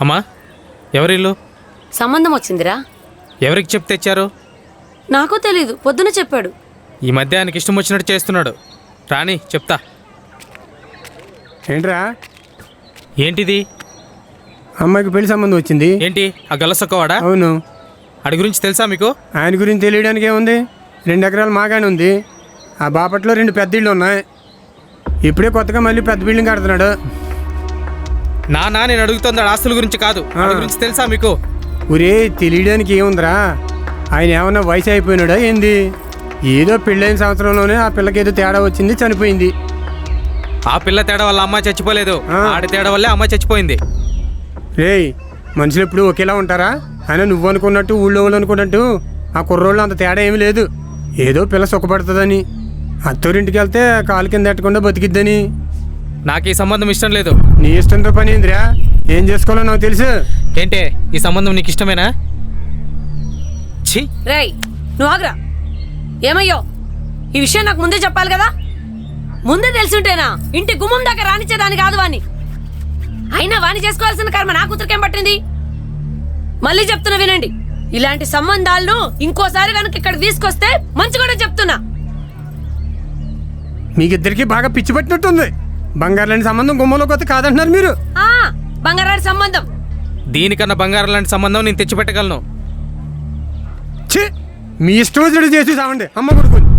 అమ్మా, ఎవరిల్లు? సంబంధం వచ్చిందిరా. ఎవరికి చెప్తే తెచ్చారు? నాకు తెలీదు, పొద్దున చెప్పాడు. ఈ మధ్య ఆయనకి ఇష్టం వచ్చినట్టు చేస్తున్నాడు. రాని చెప్తా. ఏంట్రా? ఏంటిది? అమ్మాయికి పెళ్లి సంబంధం వచ్చింది. ఏంటి ఆ గల్లసొక్కవాడా? అవును. ఆడి గురించి తెలుసా మీకు? ఆయన గురించి తెలియడానికి ఏముంది? 2 ఎకరాలు మాగానే ఉంది. ఆ బాపట్లో 2 పెద్ద ఇళ్ళు ఉన్నాయి. ఇప్పుడే కొత్తగా మళ్ళీ పెద్ద బిల్డింగ్ కడుతున్నాడు. నేను అడుగుతుంది ఆస్తుల గురించి కాదు, ఆడి గురించి తెలుసా మీకు? ఒరే, తెలియడానికి ఏముందిరా? ఆయన ఏమన్నా వయసు అయిపోయినాడా ఏంది? ఏదో పెళ్ళైన సంవత్సరంలోనే ఆ పిల్లకి ఏదో తేడా వచ్చింది, చనిపోయింది. ఆ పిల్ల తేడా వల్ల అమ్మాయి చచ్చిపోలేదు, ఆడి తేడా వల్లే అమ్మాయి చచ్చిపోయింది. రేయ్, మనుషులు ఎప్పుడు ఒకేలా ఉంటారా? అయినా నువ్వు అనుకున్నట్టు ఊళ్ళో వాళ్ళు అనుకున్నట్టు ఆ కుర్రోళ్ళు అంత తేడా ఏమీ లేదు. ఏదో పిల్ల సుఖపడుతుందని, అత్తోరింటికి వెళ్తే కాలు కింద ఎట్టకుండా బతికిద్దని. నాకు ఈ సంబంధం ఇష్టం లేదు. నీ ఇష్టంతో పని ఏందిరా? ఏం చేసుకోవాలో నాకు తెలుసు. ఏంటే ఈ సంబంధం నీకు ఇష్టమేనా? ఛీ, రేయ్ నువ్వు ఆగ్రా. ఏమయ్యో, ఈ విషయం నాకు ముందే చెప్పాలి కదా. ముందే తెలుసుంటేనా ఇంటి గుమ్మం దాకా రానిచ్చేదాన్ని కాదు వాణ్ణి. అయినా వాణ్ణి చేసుకోవాల్సిన కర్మ నా కూతురికేం పట్టింది? మళ్ళీ చెప్తున్నా వినండి, ఇలాంటి సంబంధాలను ఇంకోసారి కనుక ఇక్కడికి తీసుకొస్తే మంచి కూడా చెప్తున్నా. మీకిద్దరికి బాగా పిచ్చి పట్టినట్టుంది. బంగారు లాంటి సంబంధం గుమ్మంలోకి వస్తే కాదంటున్నారు మీరు. బంగారాడి సంబంధం. దీనికన్నా బంగారం లాంటి సంబంధం నేను తెచ్చిపెట్టగలను. ఛీ, మీ ఇష్టం చెడు చేసి సావండి అమ్మ కొడుకుని.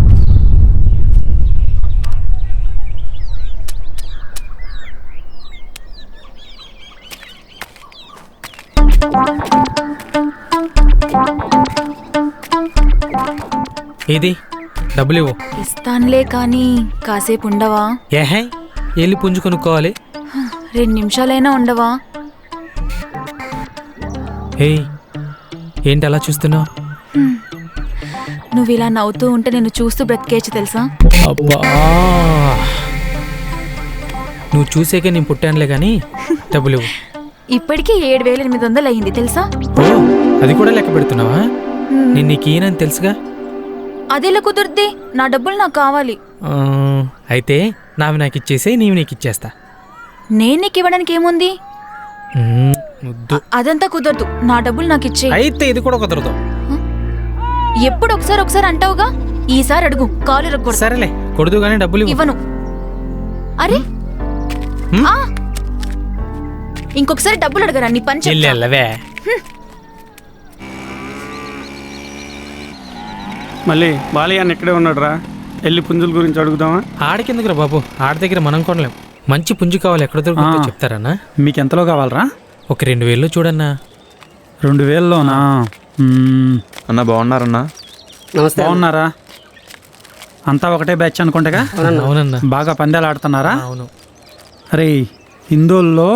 ఏది డబ్బులు ఇవ్వు. ఇస్తానులే కానీ కాసేపు ఉండవా? ఏహే, వెళ్ళి పుంజు కొనుక్కోవాలి. 2 నిమిషాలైనా ఉండవా? ఏయ్, ఏంటి అలా చూస్తున్నావు? నువ్వు ఇలా నవ్వుతూ ఉంటే నేను చూస్తూ బ్రతికేయచ్చు తెలుసా? అబ్బా, నువ్వు చూసేకే నేను పుట్టానులే కానీ డబ్బులు ఇవ్వు. ఇప్పటికీ 7,800 అయ్యింది తెలుసా? ఓ, అది కూడా లెక్క పెడుతున్నావా? నేను నీకు ఈయనని తెలుసుగా. అదెలా కుదురుద్ది? నా డబ్బులు నాకు కావాలి. అయితే నావి నాకు ఇచ్చేసే, నీవి నీకు ఇచ్చేస్తా. నేను నీకు ఇవ్వడానికి ఏముంది? ముద్దు. అదంతా కుదరదు, నా డబ్బులు నాకు ఇచ్చే. అయితే ఇది కూడా కుదరదు. ఎప్పుడు ఒకసారి అంటావుగా, ఈసారి అడుగు, కాలు రగ్గొడతా. సరేలే, కొడుదు కానీ డబ్బులు ఇవ్వను. అరే ఇంకొకసారి డబ్బులు అడగరా, నీ పని చెప్తా. వెళ్ళవే. మళ్ళీ బాలయ్య ఇక్కడే ఉన్నాడు రా. వెళ్ళి పుంజుల గురించి అడుగుదామా? ఆడికెందుకురా బాబు, ఆడి దగ్గర మనం కొనలేం. మంచి పుంజు కావాలి, ఎక్కడ దొరుకుతుందో చెప్తారన్నా? మీకు ఎంతలో కావాలరా? ఒక 2,000 చూడన్నా. 2,000లోనా? అన్న బాగున్నారన్నా? నమస్తే. బాగున్నారా? అంతా ఒకటే బ్యాచ్ అనుకుంటేగా? అవునన్నా. బాగా పందాలు ఆడుతున్నారా? అవును. అరే, హిందోల్లో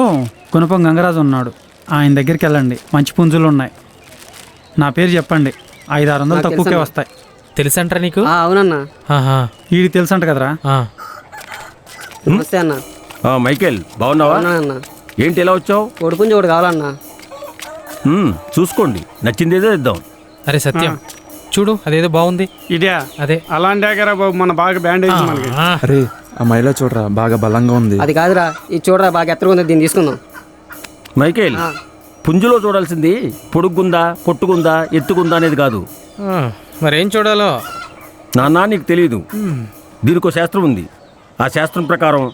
గుణపం గంగరాజు ఉన్నాడు, ఆయన దగ్గరికి వెళ్ళండి, మంచి పుంజులు ఉన్నాయి. నా పేరు చెప్పండి, 500-600 తక్కువకే వస్తాయి. తెలుసంటారా నీకు? అవునన్నా. వీడికి తెలుసంట కదరా. నమస్తే అన్న. మైకేల్ బాగున్నావా? అన్న, ఏంటి ఎలా వచ్చావు? కొడుకుని ఒకటి కావాలన్నా. చూసుకోండి, నచ్చిందేదో ఇద్దాం. అరే సత్యం, చూడు అదేదో బాగుంది. ఇదే అదే అలాంటి బాబు, మన బాగా బ్యాండేజ్ మనకి. అరే ఆ మైలా చూడరా, బాగా బలంగా ఉంది. అది కాదురా, ఇది చూడరా బాగా ఎత్తగా ఉంది, దీన్ని తీసుకుందాం. మైకేల్, పుంజులో చూడాల్సింది పొడుగుందా, కొట్టుకుందా, ఎత్తుకుందా అనేది కాదు. మరేం చూడాలో? నాన్న నీకు తెలియదు, దీనికో శాస్త్రం ఉంది. ఆ శాస్త్రం ప్రకారం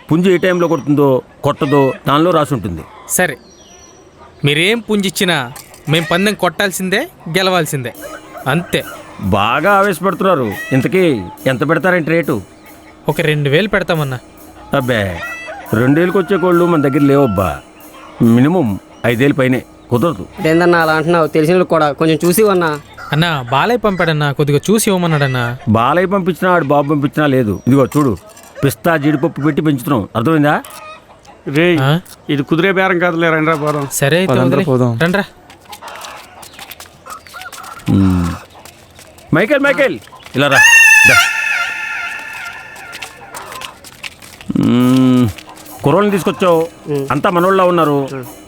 పుంజు ఏ టైంలో కొడుతుందో కొట్టదో దానిలో రాసి ఉంటుంది. సరే, మీరేం పుంజిచ్చినా మేము పందెం కొట్టాల్సిందే, గెలవాల్సిందే, అంతే. బాగా ఆవేశపడుతున్నారు. ఇంతకీ ఎంత పెడతారేంటి రేటు? ఒక 2,000 పెడతామన్నా. అబ్బే, 2,000కి వచ్చే కోళ్ళు మన దగ్గర లేవబ్బా. మినిమం 5,000 పైనే, కుదరదు. అదేందన్నా అలా అంటున్నావు? తెలిసిన కూడా కొంచెం చూసి అన్నా. అన్నా బాలయ్య పంపాడన్నా, కొద్దిగా చూసి ఇవ్వమన్నాడన్నా. బాలయ్య పంపించినా ఆడు బాబు పంపించినా లేదు. ఇదిగో చూడు, పిస్తా జీడిపప్పు పెట్టి పెంచుతున్నాం, అర్థమైందా? రే, ఇది కుదిరే బేరం కాదులే, రండ్రా పోదాం. సరే రండ్రా. మైకేల్ ఇలా రా. కుర్రోళ్ళని తీసుకొచ్చావు, అంతా మనోళ్ళ ఉన్నారు.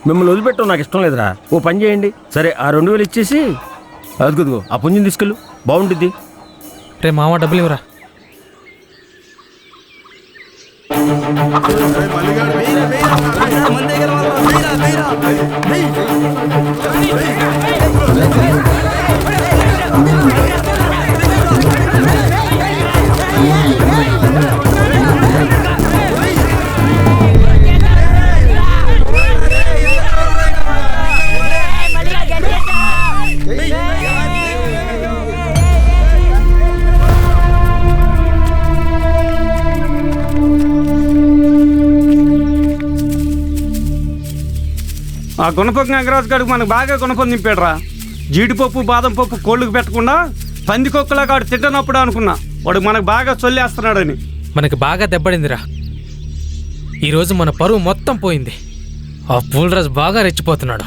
మిమ్మల్ని వదిలిపెట్టవు నాకు ఇష్టం లేదురా. ఓ పని చేయండి, సరే ఆ 2,000 ఇచ్చేసి అదుగుదుగో ఆ పుంజిని తీసుకెళ్ళు, బాగుంటుంది. రే మామ, డబ్బులు ఇవ్వరా. ఆ గుణపం గంగరాజు గారికి మనకు బాగా గుణపం నింపాడురా. జీడిపప్పు బాదం పప్పు కోళ్ళకు పెట్టకుండా పందికొక్కలా కాడు తిట్టనప్పుడు అనుకున్నా వాడు మనకు బాగా చొల్లేస్తున్నాడని. మనకి బాగా దెబ్బడిందిరా. ఈరోజు మన పరువు మొత్తం పోయింది. ఆ పూలరాజు బాగా రెచ్చిపోతున్నాడు.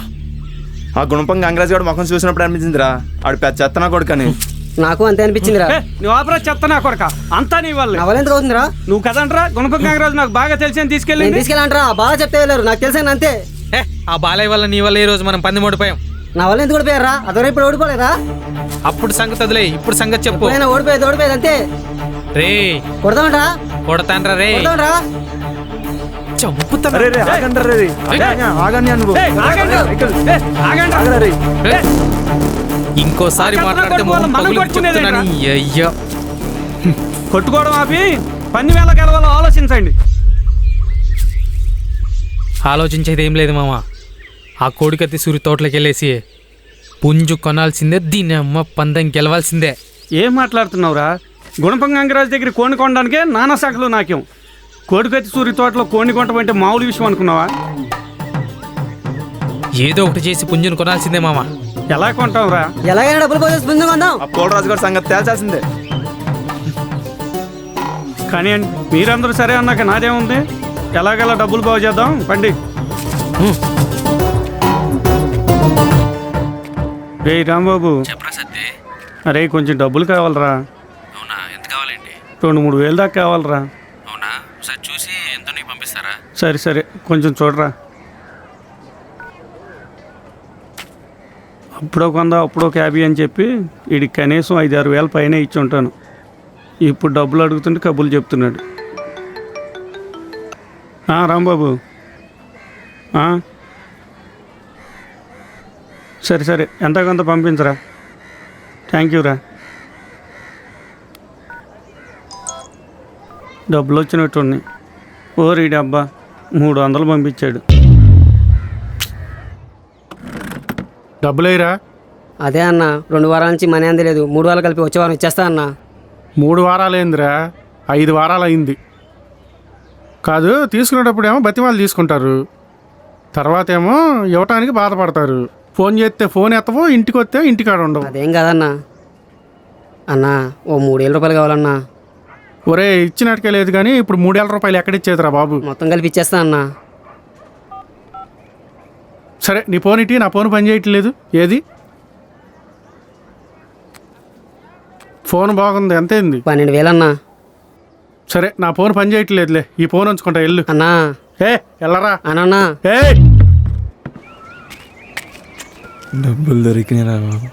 ఆ గుణపం గంగరాజు గారు ముఖం చూసినప్పుడు అనిపించిందిరా ఆడు పెద్ద చెత్తనా కొడుకని. నాకు అంతే అనిపించిందిరా. నువ్వు ఆపరా చెత్తనా కొడక, అంతా నీ వల్ల. నా వల్ల ఎందుకు అవుతుందిరా? నువ్వు కదంట్రా గుణపం గంగరాజు నాకు బాగా తెలిసి అని తీసుకెళ్ళి. నేను తీసుకెళ్ళంటారా? బాగా చెప్తే వెళ్ళారు, నాకు తెలిసాను అంతే. ఆ బాలయ్య వల్ల నీ వల్ల ఈ రోజు మనం పంది ఓడిపోయాం. నా వల్ల ఎందుకు ఓడిపోయారా? అదొరే ఇప్పుడు ఓడిపోలేదా? అప్పుడు సంగతి వదిలే, ఇప్పుడు సంగతి చెప్పు. ఓడిపోయేది అంతే. రే కొడతామంటా? కొడతాండ్రా రే, కొడతామంటా? చంపుతా. ఇంకోసారి మాట్లాడితే మొహం పగులు చెప్తున్నాను. అయ్యో, కొట్టుకోవడం ఆపి పన్ని వేళ గెలవాలో ఆలోచించండి. ఆలోచించేది ఏం లేదు మామ. ఆ కోడికత్తి సూరి తోటలోకి వెళ్ళేసి పుంజు కొనాల్సిందే, దీని అమ్మ పందెం గెలవాల్సిందే. ఏం మాట్లాడుతున్నావురా? గుణపం గంగరాజు దగ్గర కోడిని కొనడానికే నానా శాఖలు నాకేం. కోడికత్తి సూరి తోటలో కోడిని కొనటం మామూలు విషయం అనుకున్నావా? ఏదో ఒకటి చేసి పుంజును కొనాల్సిందే మామ. ఎలా కొంటావురా? ఎలాగైనా డబ్బులు పోతే ముందు కొందాం. ఆ పోలరాజు గారి సంగతి తేల్చాల్సిందే. కానీ మీరందరూ సరే అన్నాక నాదేముంది? ఎలాగలా డబ్బులు బాగు చేద్దాం పండి. రే రాంబాబు, అరే కొంచెం డబ్బులు కావాలరా. అవునా, ఎంత కావాలండి? 2-3 వేలు దాకా కావాలరా. అవునా, ఒకసారి చూసి ఎంతో నీకు పంపిస్తారా? సరే సరే, కొంచెం చూడరా. అప్పుడో కొందా అప్పుడో క్యాబీ అని చెప్పి వీడికి కనీసం 5-6 వేల పైన ఇచ్చి ఉంటాను. ఇప్పుడు డబ్బులు అడుగుతుంటే కబుర్లు చెప్తున్నాడు. రాంబాబు, సరే సరే, ఎంత కొంత పంపించరా. థ్యాంక్ యూ రా. డబ్బులు వచ్చినట్టు ఉన్నాయి. ఓరి డబ్బా 300 పంపించాడు. డబ్బులేరా? అదే అన్న, 2 వారాల నుంచి మనీ అందలేదు. 3 వారాలు కలిపి వచ్చే వారం ఇచ్చేస్తా అన్న. 3 వారాలైందిరా, 5 వారాలు అయింది. కాదు, తీసుకునేటప్పుడు ఏమో బతిమాలు తీసుకుంటారు, తర్వాత ఏమో ఇవ్వటానికి బాధపడతారు. ఫోన్ చేస్తే ఫోన్ ఎత్తవు, ఇంటికి వస్తే ఇంటికాడ ఉండవు. అదేం కాదన్నా. అన్నా ఓ 3,000 రూపాయలు కావాలన్నా. ఒరే ఇచ్చినట్టుకే లేదు కానీ ఇప్పుడు 3,000 రూపాయలు ఎక్కడిచ్చేదిరా బాబు? మొత్తం కలిపి ఇచ్చేస్తా అన్నా. సరే నీ ఫోన్ ఇటీ, నా ఫోన్ పని చేయట్లేదు. ఏది ఫోన్ బాగుంది, ఎంతైంది? 12,000 అన్నా. సరే నా ఫోన్ పని చేయట్లేదులే, ఈ ఫోన్ ఉంచుకుంటా, ఎల్లు. అన్నా ఎల్లరా. అన్నా డబ్బులు దొరికినారా బాబు?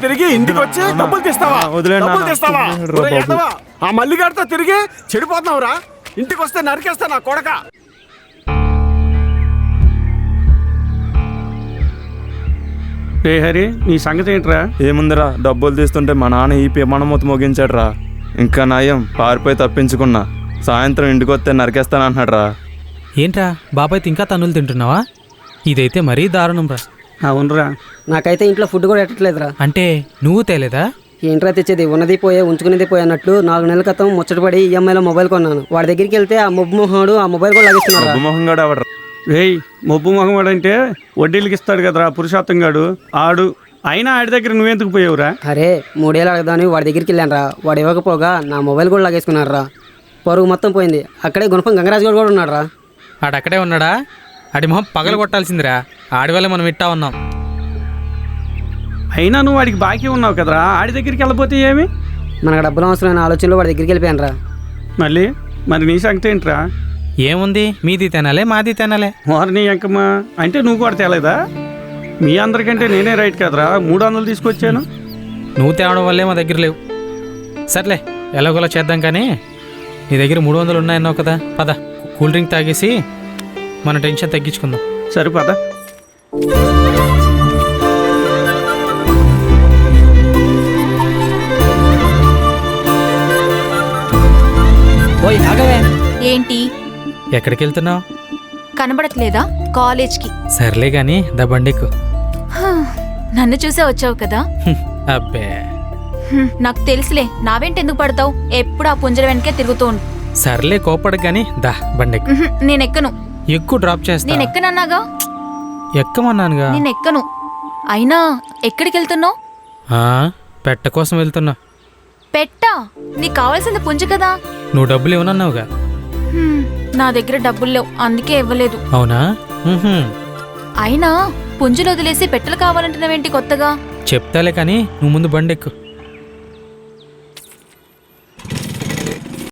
తిరిగి ఇంటికి వచ్చి డబ్బులు తీస్తావా? ఆ మల్లిగాడితో తిరిగి చెడిపోతున్నావురా. ఇంటికి వస్తే నరికేస్తా నా కొడక. రే హరి, నీ సంగతి ఏంట్రా? ఏముందిరా, డబ్బులు తీస్తుంటే మా నాన్న ఈ పిమ్మనమూత మోగించాడు రా. ఇంకా నయం పారిపోయి తప్పించుకున్నా. సాయంత్రం ఇంటికి వస్తే నరికేస్తానంటున్నాడు రా. ఏంట్రా బాబాయ్తో ఇంకా తన్నులు తింటున్నావా? ఇదైతే మరీ దారుణం రా. అవునరా. నాకైతే ఇంట్లో ఫుడ్ కూడా ఎట్టట్లేదురా. అంటే నువ్వు తేలేదా? ఏంట్రా తెచ్చేది? ఉన్నది పోయే ఉంచుకునేది పోయే అన్నట్లు 4 నెలల క్రితం ముచ్చటపడి ఈఎంఐలో మొబైల్ కొన్నాను. వాడి దగ్గరికి వెళ్తే ఆ మొబ్బు మొహడు ఆ మొబైల్ కూడా లాగేస్తున్నాడు. మొహం కూడా ఎవడరా? రేయ్, మొబ్బు మొహం అంటే వడ్డీలకి ఇస్తాడు కదరా పురుషోత్తం గాడు, ఆడు. అయినా ఆడి దగ్గర నువ్వెందుకు పోయావురా? అరే 3 ఏళ్ళు అడగదాని వాడి దగ్గరికి వెళ్ళాను రా. వాడు ఇవ్వకపోగా నా మొబైల్ కూడా లాగేసుకున్నాడు రా. పరుగు మొత్తం పోయింది. అక్కడే గుణపం గంగరాజు గారు కూడా ఉన్నాడు రా. ఆడక్కడే ఉన్నాడా? ఆడి మొహం పగల కొట్టాల్సిందిరా. ఆడి వల్ల మనం ఇట్టా ఉన్నాం. అయినా నువ్వు వాడికి బాకీ ఉన్నావు కదరా, ఆడి దగ్గరికి వెళ్ళిపోతే ఏమి? మనకు డబ్బులు అవసరమైన ఆలోచనలో వాడి దగ్గరికి వెళ్ళిపోయాను రా. మరి నీ సంగతి ఏంట్రా? ఏముంది, మీది తినాలే మాది తినాలే. నీ ఎంకమ్మా అంటే నువ్వు కూడా తేలేదా? మీ అందరికంటే నేనే రైట్ కదరా, 300 తీసుకొచ్చాను. నువ్వు తేవడం వల్లే మా దగ్గర లేవు. సర్లే ఎలాగోలా చేద్దాం కానీ నీ దగ్గర 300 ఉన్నాయన్నావు కదా, పద కూల్ డ్రింక్ తాగేసి మన టెన్షన్ తగ్గించుకుందాం. సరిపోదా? ఓయ్ ఆగవే. ఏంటి ఎక్కడికి వెళ్తున్నావు? కనబడట్లేదా? కాలేజ్కి. సర్లే కానీ బండెక్కు. హ, నన్ను చూసే వచ్చావు కదా. అబ్బే నాకు తెలుసులే, నా వెంట ఎందుకు పడతావు? ఎప్పుడు ఆ పుంజర వెనకే తిరుగుతూ ఉండు. సర్లే కోపడకు కానీ బండెక్కు. నేనెక్కను. ఎక్కువ డ్రాప్ చేస్తా. నేనెక్కనన్నాగా. ఎక్కమన్నానుగా. నేనెక్కను. అయినా ఎక్కడికి వెళ్తున్నావు? పెట్ట కోసం వెళ్తున్నా. పెట్టా? నీకు కావాల్సింది పుంజు కదా. నువ్వు డబ్బులు ఇవ్వనన్నావుగా. నా దగ్గర డబ్బులు లేవు, అందుకే ఇవ్వలేదు. అవునా? అయినా పుంజులు వదిలేసి పెట్టెలు కావాలంటున్నావేంటి కొత్తగా? చెప్తాలే కానీ నువ్వు ముందు బండెక్కు.